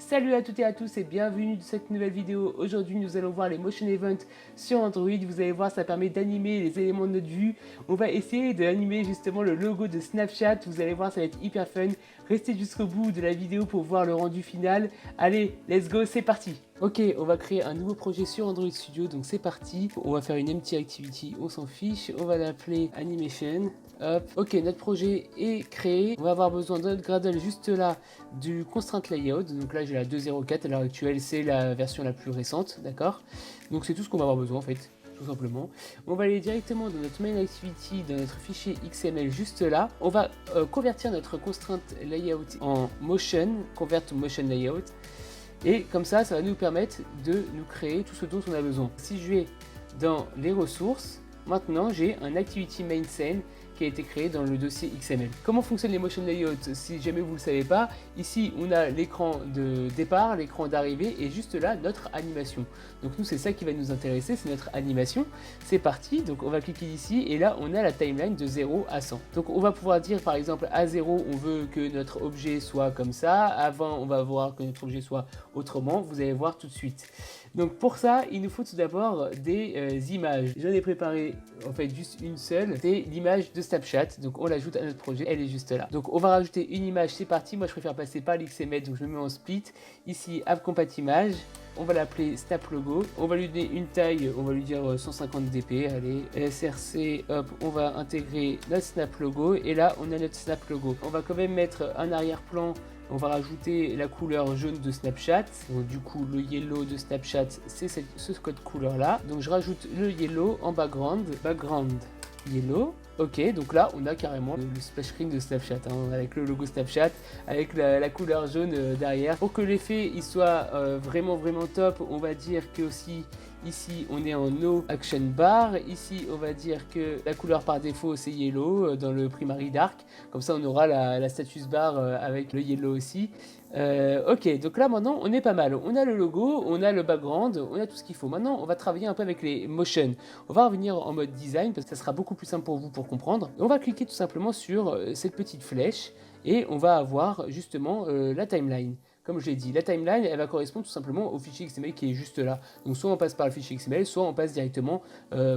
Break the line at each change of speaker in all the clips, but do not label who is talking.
Salut à toutes et à tous et bienvenue dans cette nouvelle vidéo. Aujourd'hui nous allons voir les motion events sur Android. Vous allez voir, ça permet d'animer les éléments de notre vue. On va essayer d'animer justement le logo de Snapchat. Vous allez voir, ça va être hyper fun. Restez jusqu'au bout de la vidéo pour voir le rendu final. Allez, let's go, c'est parti. Ok, on va créer un nouveau projet sur Android Studio, donc c'est parti. On va faire une empty activity, on s'en fiche. On va l'appeler animation. Hop. Ok, notre projet est créé. On va avoir besoin de notre Gradle juste là du constraint layout. Donc là j'ai la 2.04 à l'heure actuelle, c'est la version la plus récente, d'accord. Donc c'est tout ce qu'on va avoir besoin en fait, tout simplement. On va aller directement dans notre main activity, dans notre fichier XML juste là. On va convertir notre constraint layout en motion, convert to motion layout. Et comme ça va nous permettre de nous créer tout ce dont on a besoin. Si je vais dans les ressources, maintenant j'ai un activity main scene qui a été créé dans le dossier XML. Comment fonctionnent les motion layouts? Si jamais vous ne le savez pas, ici on a l'écran de départ, l'écran d'arrivée et juste là notre animation. Donc nous c'est ça qui va nous intéresser, c'est notre animation. C'est parti, donc on va cliquer ici et là on a la timeline de 0 à 100. Donc on va pouvoir dire par exemple à 0 on veut que notre objet soit comme ça, à 20 on va voir que notre objet soit autrement, vous allez voir tout de suite. Donc pour ça il nous faut tout d'abord des images. J'en ai préparé en fait juste une seule, c'est l'image de Snapchat, donc on l'ajoute à notre projet, elle est juste là. Donc on va rajouter une image, c'est parti, moi je préfère passer par l'XML, donc je me mets en split, ici app compat image, on va l'appeler Snap Logo, on va lui donner une taille, on va lui dire 150 dp, allez, SRC, hop, on va intégrer notre Snap Logo, et là on a notre Snap Logo. On va quand même mettre un arrière-plan. On va rajouter la couleur jaune de Snapchat. Donc du coup le yellow de Snapchat c'est ce code couleur là. Donc je rajoute le yellow en background yellow. Ok, donc là on a carrément le splash screen de Snapchat hein, avec le logo Snapchat, avec la couleur jaune derrière. Pour que l'effet il soit vraiment top, on va dire que aussi ici on est en no action bar. Ici on va dire que la couleur par défaut c'est yellow dans le primary dark. Comme ça on aura la status bar avec le yellow aussi. Ok, donc là maintenant on est pas mal. On a le logo, on a le background, on a tout ce qu'il faut. Maintenant on va travailler un peu avec les motions. On va revenir en mode design parce que ça sera beaucoup plus simple pour vous pour comprendre. Et on va cliquer tout simplement sur cette petite flèche et on va avoir justement la timeline. Comme je l'ai dit, la timeline, elle va correspondre tout simplement au fichier XML qui est juste là. Donc soit on passe par le fichier XML, soit on passe directement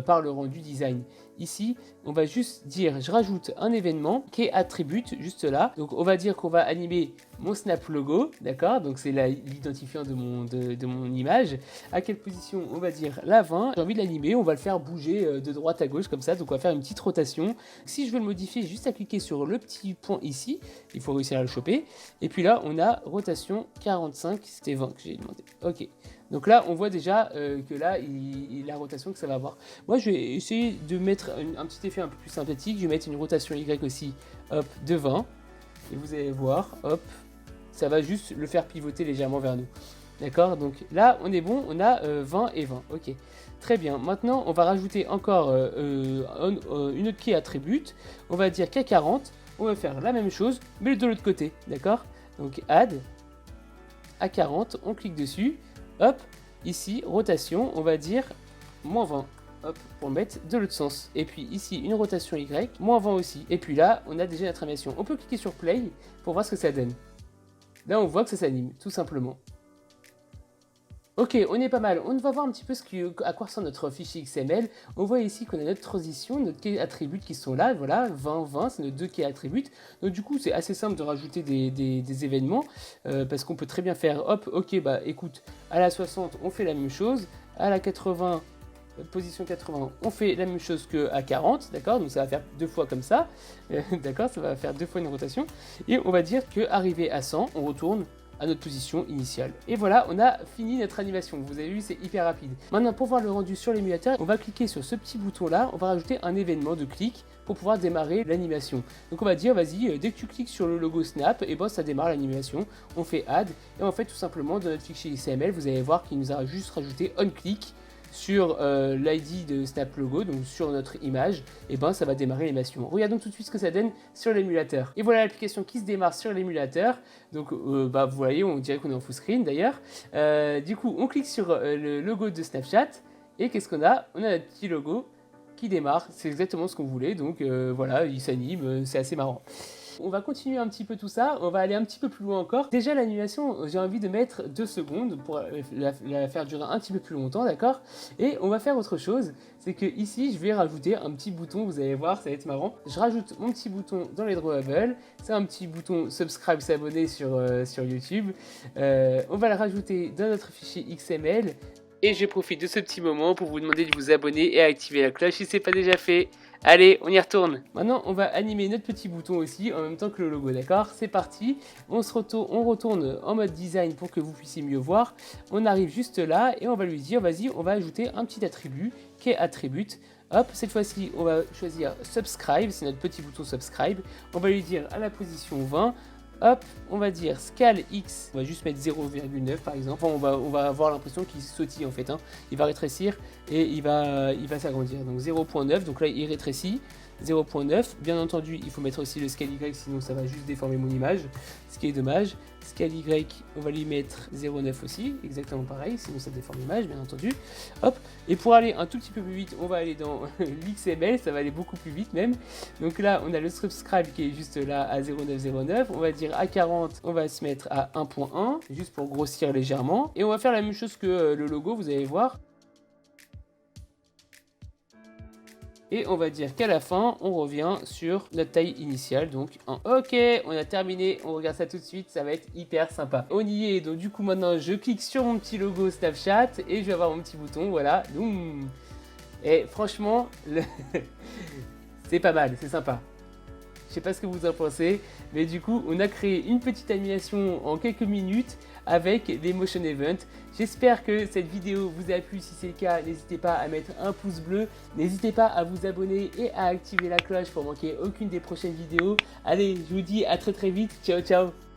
par le rendu design. Ici, on va juste dire, je rajoute un événement qui est attribute juste là. Donc on va dire qu'on va animer mon snap logo, d'accord? Donc c'est l'identifiant de mon image. À quelle position? On va dire la 20. J'ai envie de l'animer, on va le faire bouger de droite à gauche comme ça. Donc on va faire une petite rotation. Si je veux le modifier, j'ai juste à cliquer sur le petit point ici. Il faut réussir à le choper. Et puis là, on a rotation 45, c'était 20 que j'ai demandé. Ok. Donc là, on voit déjà que là, la rotation que ça va avoir. Moi, je vais essayer de mettre un petit effet un peu plus sympathique. Je vais mettre une rotation Y aussi, hop, de 20. Et vous allez voir, hop, ça va juste le faire pivoter légèrement vers nous. D'accord? Donc là, on est bon, on a 20 et 20. Ok, très bien. Maintenant, on va rajouter encore une autre key attribute. On va dire K40. On va faire la même chose, mais de l'autre côté. D'accord? Donc add A40, on clique dessus. Hop, ici, rotation, on va dire moins 20. Hop, pour le mettre de l'autre sens. Et puis ici, une rotation Y, moins 20 aussi. Et puis là, on a déjà notre animation. On peut cliquer sur Play pour voir ce que ça donne. Là, on voit que ça s'anime, tout simplement. Ok, on est pas mal. On va voir un petit peu à quoi ressemble notre fichier XML. On voit ici qu'on a notre transition, notre key attributes qui sont là. Voilà, 20, 20, c'est nos deux key attributes. Donc du coup, c'est assez simple de rajouter des événements parce qu'on peut très bien faire, hop, ok, bah écoute, à la 60, on fait la même chose. À la 80, position 80, on fait la même chose qu'à 40, d'accord? Donc ça va faire deux fois comme ça, d'accord? Ça va faire deux fois une rotation. Et on va dire qu'arrivé à 100, on retourne à notre position initiale. Et voilà, on a fini notre animation. Vous avez vu, c'est hyper rapide. Maintenant, pour voir le rendu sur l'émulateur, on va cliquer sur ce petit bouton-là. On va rajouter un événement de clic pour pouvoir démarrer l'animation. Donc on va dire, vas-y, dès que tu cliques sur le logo Snap, et ben ça démarre l'animation. On fait Add, et en fait, tout simplement, dans notre fichier XML, vous allez voir qu'il nous a juste rajouté onClick sur l'ID de Snap Logo, donc sur notre image, et ben ça va démarrer l'animation. Regardons tout de suite ce que ça donne sur l'émulateur. Et voilà l'application qui se démarre sur l'émulateur. Donc bah, vous voyez, on dirait qu'on est en full screen d'ailleurs. Du coup, on clique sur le logo de Snapchat, et qu'est-ce qu'on a? On a notre petit logo qui démarre, c'est exactement ce qu'on voulait, donc voilà, il s'anime, c'est assez marrant. On va continuer un petit peu tout ça, on va aller un petit peu plus loin encore. Déjà l'animation, j'ai envie de mettre 2 secondes pour la faire durer un petit peu plus longtemps, d'accord? Et on va faire autre chose, c'est que ici je vais rajouter un petit bouton, vous allez voir, ça va être marrant. Je rajoute mon petit bouton dans les Drawable, c'est un petit bouton subscribe, s'abonner sur YouTube. On va le rajouter dans notre fichier XML. Et je profite de ce petit moment pour vous demander de vous abonner et activer la cloche si ce n'est pas déjà fait. Allez, on y retourne. Maintenant, on va animer notre petit bouton aussi en même temps que le logo, d'accord? C'est parti. On retourne en mode design pour que vous puissiez mieux voir. On arrive juste là et on va lui dire, vas-y, on va ajouter un petit attribut qui est attribute. Hop, cette fois-ci, on va choisir subscribe, c'est notre petit bouton subscribe. On va lui dire à la position 20. Hop, on va dire scale X, on va juste mettre 0,9 par exemple. Enfin, on va avoir l'impression qu'il sautille en fait, hein. Il va rétrécir et il va s'agrandir. Donc 0,9, donc là il rétrécit. 0,9, bien entendu il faut mettre aussi le scale Y, sinon ça va juste déformer mon image, ce qui est dommage. Scale Y, on va lui mettre 0,9 aussi, exactement pareil, sinon ça déforme l'image, bien entendu. Hop, et pour aller un tout petit peu plus vite, on va aller dans l'XML, ça va aller beaucoup plus vite même. Donc là, on a le subscribe qui est juste là à 0,909, on va dire à 40, on va se mettre à 1.1, juste pour grossir légèrement. Et on va faire la même chose que le logo, vous allez voir. Et on va dire qu'à la fin, on revient sur notre taille initiale, donc 1. Ok, on a terminé, on regarde ça tout de suite, ça va être hyper sympa. On y est, donc du coup maintenant, je clique sur mon petit logo Snapchat et je vais avoir mon petit bouton, voilà. Et franchement, c'est pas mal, c'est sympa. Je sais pas ce que vous en pensez, mais du coup, on a créé une petite animation en quelques minutes avec les Motion Events. J'espère que cette vidéo vous a plu. Si c'est le cas, n'hésitez pas à mettre un pouce bleu. N'hésitez pas à vous abonner et à activer la cloche pour manquer aucune des prochaines vidéos. Allez, je vous dis à très vite. Ciao, ciao!